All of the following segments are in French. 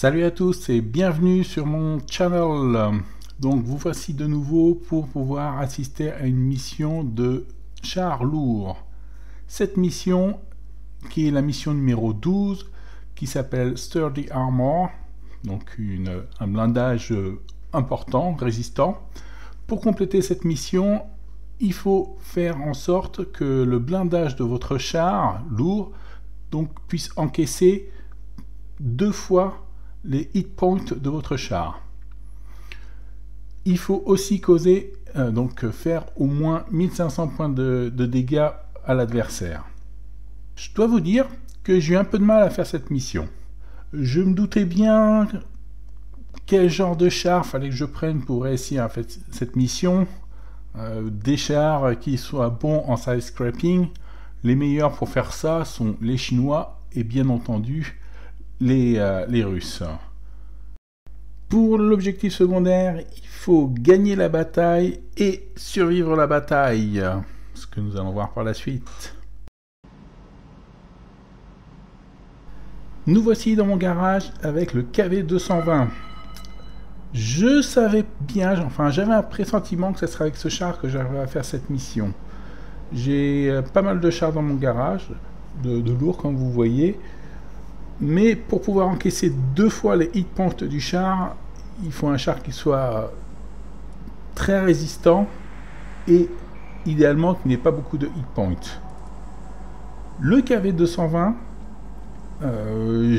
Salut à tous et bienvenue sur mon channel. Donc vous voici de nouveau pour pouvoir assister à une mission de char lourd. Cette mission, qui est la mission numéro 12, qui s'appelle Sturdy Armor, donc un blindage important, résistant. Pour compléter cette mission, il faut faire en sorte que le blindage de votre char lourd puisse encaisser 2 fois les hit points de votre char. Il faut aussi faire au moins 1500 points de dégâts à l'adversaire. Je dois vous dire que j'ai eu un peu de mal à faire cette mission. Je me doutais bien quel genre de char fallait que je prenne pour réussir cette mission. Des chars qui soient bons en side scraping. Les meilleurs pour faire ça sont les Chinois et bien entendu les Russes. Pour l'objectif secondaire, il faut gagner la bataille et survivre la bataille, ce que nous allons voir par la suite. Nous voici dans mon garage avec le KV220. Je savais bien, j'avais un pressentiment que ce serait avec ce char que j'arriverais à faire cette mission. J'ai pas mal de chars dans mon garage, de lourds comme vous voyez. Mais pour pouvoir encaisser 2 fois les hit points du char, il faut un char qui soit très résistant et idéalement qui n'ait pas beaucoup de hit points. Le KV220,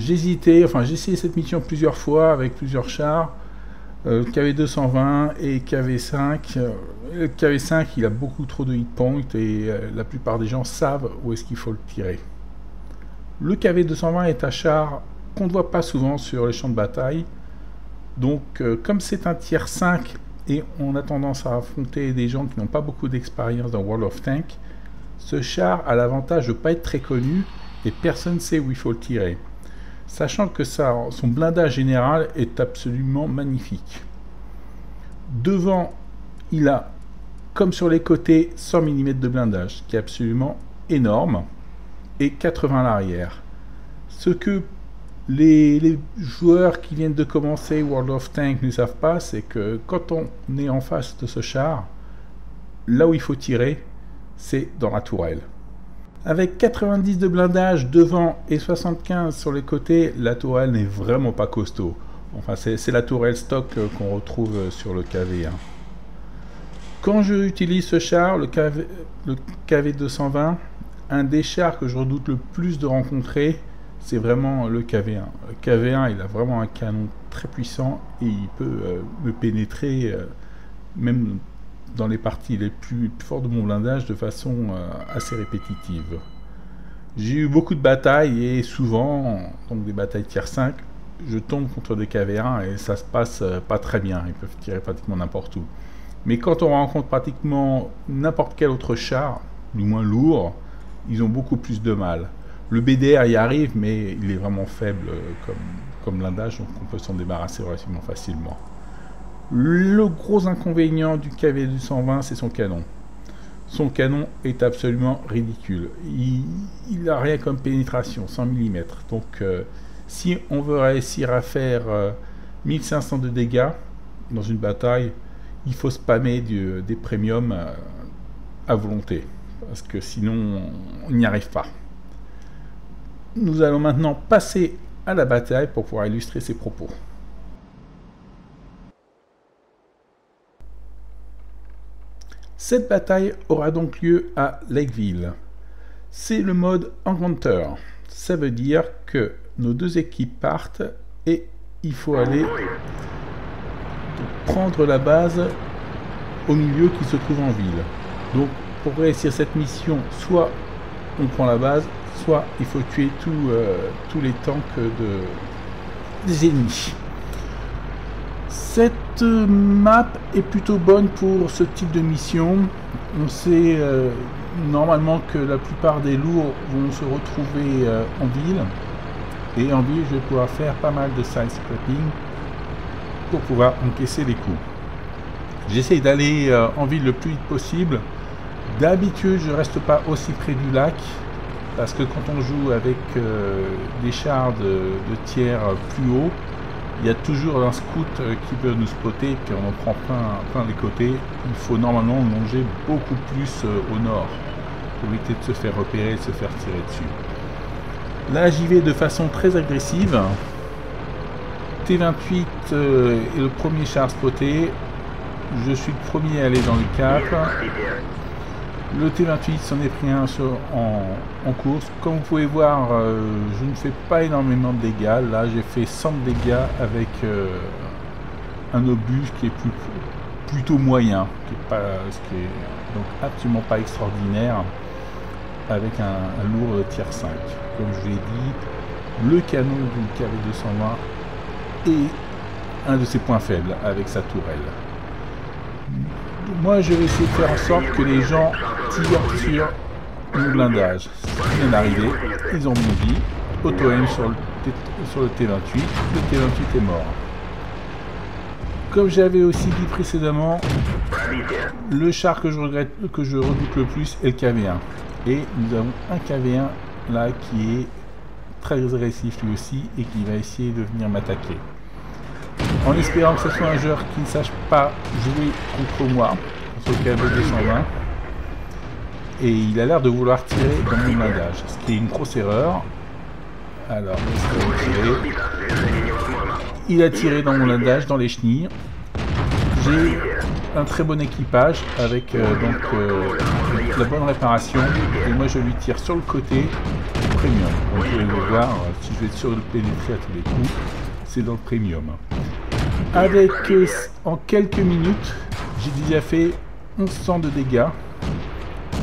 j'ai essayé cette mission plusieurs fois avec plusieurs chars. KV220 et KV5. Le KV5 il a beaucoup trop de hit points et la plupart des gens savent où est-ce qu'il faut le tirer. Le KV220 est un char qu'on ne voit pas souvent sur les champs de bataille. Donc, comme c'est un tier 5 et on a tendance à affronter des gens qui n'ont pas beaucoup d'expérience dans World of Tanks, ce char a l'avantage de ne pas être très connu et personne ne sait où il faut le tirer. Sachant que son blindage général est absolument magnifique. Devant, il a, comme sur les côtés, 100 mm de blindage, qui est absolument énorme. Et 80 à l'arrière. Ce que les joueurs qui viennent de commencer World of Tanks ne savent pas, c'est que quand on est en face de ce char, là où il faut tirer, c'est dans la tourelle. Avec 90 de blindage devant et 75 sur les côtés, la tourelle n'est vraiment pas costaud. Enfin, c'est la tourelle stock qu'on retrouve sur le KV1. Quand j'utilise ce char, le KV220, un des chars que je redoute le plus de rencontrer, c'est vraiment le KV1. Le KV1, il a vraiment un canon très puissant et il peut me pénétrer même dans les parties les plus fortes de mon blindage de façon assez répétitive. J'ai eu beaucoup de batailles et souvent, donc des batailles tier 5, je tombe contre des KV1 et ça se passe pas très bien. Ils peuvent tirer pratiquement n'importe où. Mais quand on rencontre pratiquement n'importe quel autre char, du moins lourd, ils ont beaucoup plus de mal. Le BDR y arrive, mais il est vraiment faible comme blindage, donc on peut s'en débarrasser relativement facilement. Le gros inconvénient du KV220, c'est son canon. Son canon est absolument ridicule. Il n'a rien comme pénétration, 100 mm. Donc si on veut réussir à faire 1500 de dégâts dans une bataille, il faut spammer des premiums à volonté. Parce que sinon, on n'y arrive pas. Nous allons maintenant passer à la bataille pour pouvoir illustrer ces propos. Cette bataille aura donc lieu à Lakeville. C'est le mode Encounter. Ça veut dire que nos 2 équipes partent et il faut aller prendre la base au milieu qui se trouve en ville. Donc, pour réussir cette mission, soit on prend la base, soit il faut tuer tous les tanks des ennemis. Cette map est plutôt bonne pour ce type de mission. On sait normalement que la plupart des lourds vont se retrouver en ville. Et en ville, je vais pouvoir faire pas mal de side scraping pour pouvoir encaisser les coups. J'essaye d'aller en ville le plus vite possible. D'habitude, je ne reste pas aussi près du lac parce que quand on joue avec des chars de tiers plus haut, il y a toujours un scout qui peut nous spotter, et puis on en prend plein les côtés. Il faut normalement longer beaucoup plus au nord pour éviter de se faire repérer et de se faire tirer dessus. Là, j'y vais de façon très agressive. T28 est le premier char spoté. Je suis le premier à aller dans le cap. Le T28 s'en est pris un en course. Comme vous pouvez voir, je ne fais pas énormément de dégâts. Là, j'ai fait 100 de dégâts avec un obus qui est plutôt moyen, ce qui est donc absolument pas extraordinaire, avec un lourd de tier 5. Comme je vous l'ai dit, le canon du KV-220 est un de ses points faibles avec sa tourelle. Moi, je vais essayer de faire en sorte que les gens tirent sur mon blindage. Ce qui vient d'arriver, ils ont bondi, auto-aim sur le T28, le T28 est mort. Comme j'avais aussi dit précédemment, le char que je redoute le plus est le KV-1. Et nous avons un KV-1 là qui est très agressif lui aussi et qui va essayer de venir m'attaquer. En espérant que ce soit un joueur qui ne sache pas jouer contre moi, sur le KV-220. Et il a l'air de vouloir tirer dans mon blindage, ce qui est une grosse erreur. Alors, il a tiré dans mon blindage, dans les chenilles. J'ai un très bon équipage avec la bonne réparation. Et moi, je lui tire sur le côté premium. Comme vous pouvez le voir, si je vais sur le pénétrer à tous les coups, c'est dans le premium. Avec en quelques minutes, j'ai déjà fait 1100 de dégâts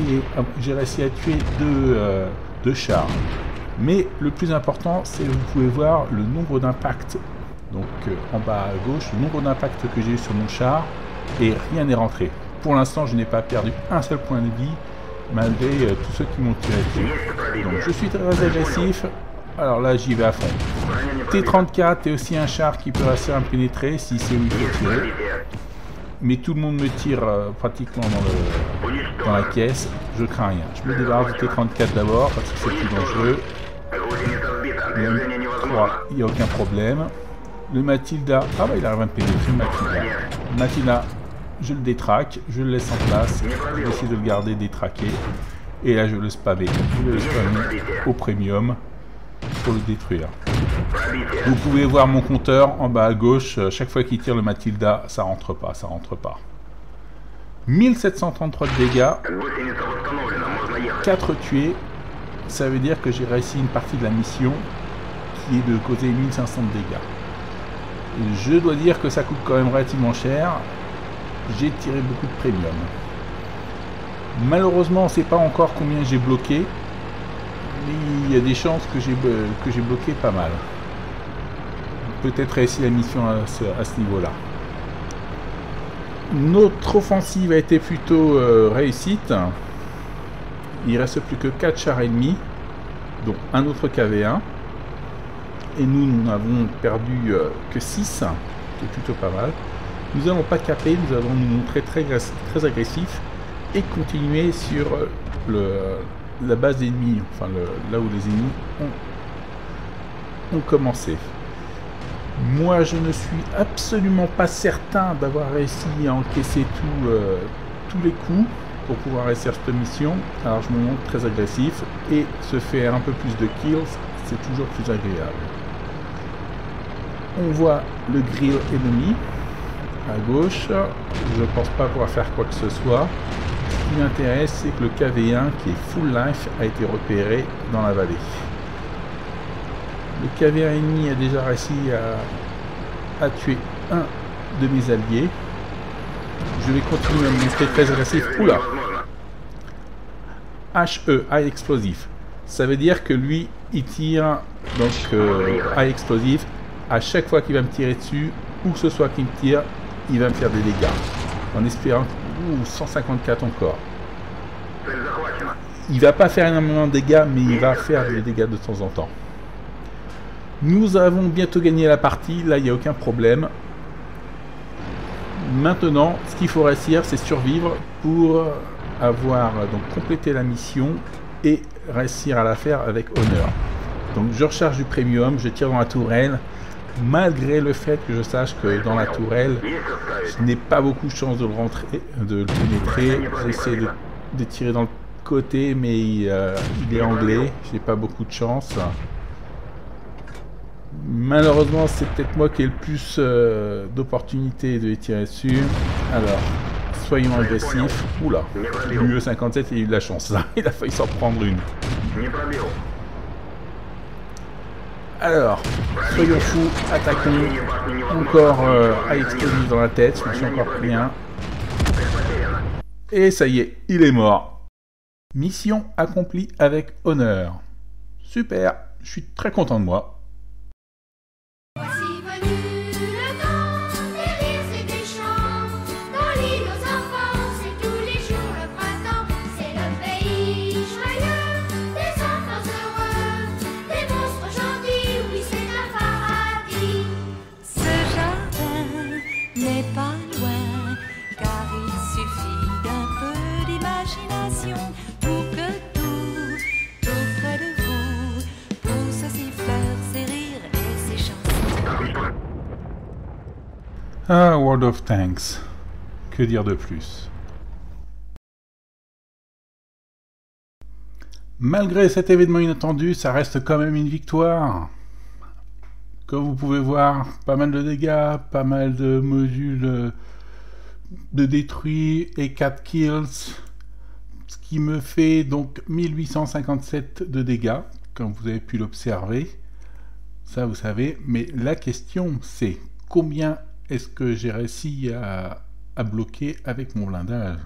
et j'ai réussi à tuer deux chars. Mais le plus important, c'est que vous pouvez voir le nombre d'impacts. Donc en bas à gauche, le nombre d'impacts que j'ai eu sur mon char et rien n'est rentré. Pour l'instant, je n'ai pas perdu un seul point de vie malgré tous ceux qui m'ont tiré dessus. Donc je suis très agressif. Alors là, j'y vais à fond. T34 est aussi un char qui peut réussir à me pénétrer si c'est où il faut tirer. Mais tout le monde me tire pratiquement dans la caisse. Je crains rien. Je me débarrasse du T34 d'abord parce que c'est plus dangereux. Il n'y a aucun problème. Le Matilda, ah bah il arrive à me pénétrer. Matilda, je le détraque, je le laisse en place. Je vais essayer de le garder détraqué. Et là je vais le spammer. Je vais le spammer au premium pour le détruire. Vous pouvez voir mon compteur en bas à gauche. Chaque fois qu'il tire le Matilda, ça rentre pas. 1733 de dégâts, 4 tués. Ça veut dire que j'ai réussi une partie de la mission qui est de causer 1500 de dégâts. Je dois dire que ça coûte quand même relativement cher. J'ai tiré beaucoup de premium. Malheureusement, on ne sait pas encore combien j'ai bloqué. Mais il y a des chances que j'ai bloqué pas mal. Peut-être réussi la mission à ce niveau-là. Notre offensive a été plutôt réussite. Il ne reste plus que 4 chars ennemis, dont un autre KV-1. Et nous n'avons perdu que 6, qui est plutôt pas mal. Nous n'allons pas caper, nous allons nous montrer très agressifs et continuer sur la base ennemie, enfin là où les ennemis ont commencé. Moi, je ne suis absolument pas certain d'avoir réussi à encaisser tous les coups pour pouvoir réussir cette mission. Alors, je me montre très agressif et se faire un peu plus de kills, c'est toujours plus agréable. On voit le grill ennemi à gauche. Je ne pense pas pouvoir faire quoi que ce soit. Ce qui m'intéresse, c'est que le KV-1 qui est full life a été repéré dans la vallée. Le KV-1 ennemi a déjà réussi à tuer un de mes alliés. Je vais continuer à me montrer très agressif. Oula! HE, High Explosive. Ça veut dire que lui, il tire donc High Explosive. À chaque fois qu'il va me tirer dessus, où que ce soit qu'il me tire, il va me faire des dégâts. En espérant... 154 encore. Il va pas faire énormément de dégâts, mais il va faire des dégâts de temps en temps. Nous avons bientôt gagné la partie, là il n'y a aucun problème. Maintenant, ce qu'il faut réussir, c'est survivre pour avoir donc complété la mission et réussir à la faire avec honneur. Donc je recharge du premium, je tire dans la tourelle. malgré le fait que je sache que dans la tourelle, je n'ai pas beaucoup de chance de le rentrer, de le pénétrer. J'essaie de tirer dans le côté, mais il est anglais, j'ai pas beaucoup de chance. Malheureusement, c'est peut-être moi qui ai le plus d'opportunités de les tirer dessus. Alors, soyons agressifs. Oula, l'UE-57, il a eu de la chance, là. Il a failli s'en prendre une. Alors, soyons fous, attaquons. Encore à l'explosif dans la tête, je me suis encore pris un. Et ça y est, il est mort. Mission accomplie avec honneur. Super, je suis très content de moi. Voici venu le temps des rires et des chants. Dans l'île aux enfants, c'est tous les jours le printemps. C'est le pays joyeux, des enfants heureux, des monstres gentils, oui c'est un paradis. Ce jardin n'est pas loin, car il suffit d'un peu d'imagination pour que tout près de vous pousse ses fleurs, ses rires et ses chansons. Ah, World of Tanks. Que dire de plus? Malgré cet événement inattendu, ça reste quand même une victoire. Comme vous pouvez voir, pas mal de dégâts, pas mal de modules de détruits et 4 kills. Ce qui me fait donc 1857 de dégâts, comme vous avez pu l'observer. Ça, vous savez. Mais la question, c'est combien est-ce que j'ai réussi à bloquer avec mon blindage?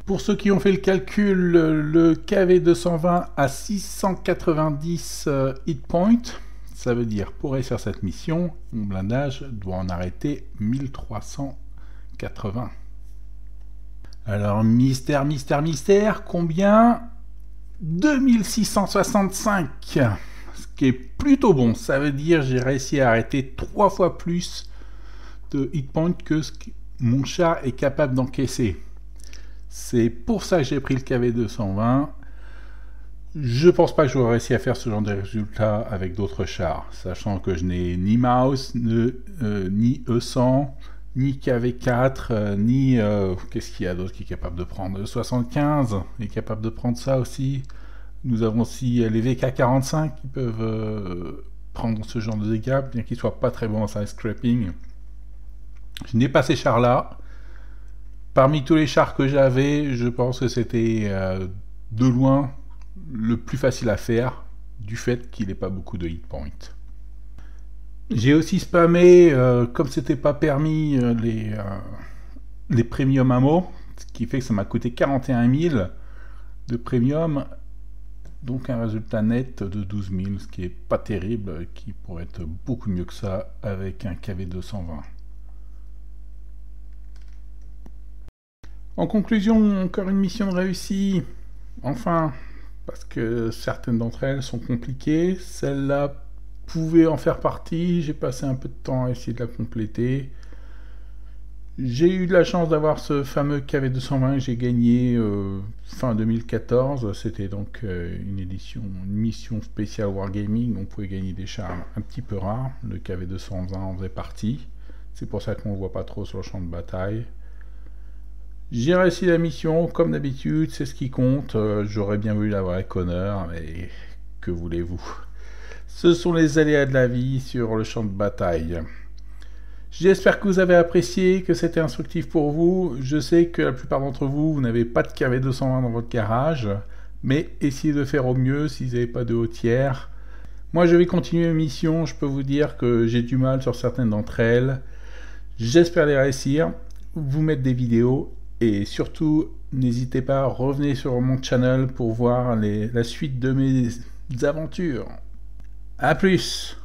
Pour ceux qui ont fait le calcul, le KV-220 a 690 hit points. Ça veut dire, pour réussir cette mission, mon blindage doit en arrêter 1380. Alors, mystère, combien? 2665. Ce qui est plutôt bon. Ça veut dire j'ai réussi à arrêter 3 fois plus de hit points que ce que mon char est capable d'encaisser. C'est pour ça que j'ai pris le KV-220. Je pense pas que j'aurais réussi à faire ce genre de résultat avec d'autres chars, sachant que je n'ai ni Maus, ni E100, ni KV4, ni... qu'est-ce qu'il y a d'autre qui est capable de prendre? 75 est capable de prendre ça aussi. Nous avons aussi les VK45 qui peuvent prendre ce genre de dégâts, bien qu'ils soient pas très bons en side scrapping. Je n'ai pas ces chars-là. Parmi tous les chars que j'avais, je pense que c'était de loin le plus facile à faire, du fait qu'il n'ait pas beaucoup de hit points. J'ai aussi spammé, comme c'était pas permis, les premium ammo, ce qui fait que ça m'a coûté 41 000 de premium, donc un résultat net de 12 000, ce qui est pas terrible, qui pourrait être beaucoup mieux que ça avec un KV-220. En conclusion, encore une mission réussie, enfin, parce que certaines d'entre elles sont compliquées, celle-là pouvait en faire partie, j'ai passé un peu de temps à essayer de la compléter. J'ai eu de la chance d'avoir ce fameux KV-220 que j'ai gagné fin 2014, c'était donc une mission spéciale Wargaming, on pouvait gagner des chars un petit peu rares, le KV-220 en faisait partie, c'est pour ça qu'on ne le voit pas trop sur le champ de bataille. J'ai réussi la mission, comme d'habitude, c'est ce qui compte. J'aurais bien voulu l'avoir avec honneur, mais que voulez-vous? Ce sont les aléas de la vie sur le champ de bataille. J'espère que vous avez apprécié, que c'était instructif pour vous. Je sais que la plupart d'entre vous, vous n'avez pas de KV-220 dans votre garage, mais essayez de faire au mieux si vous n'avez pas de haut tiers. Moi, je vais continuer mes missions. Je peux vous dire que j'ai du mal sur certaines d'entre elles. J'espère les réussir, vous mettre des vidéos. Et surtout, n'hésitez pas, revenez sur mon channel pour voir la suite de mes aventures. A plus!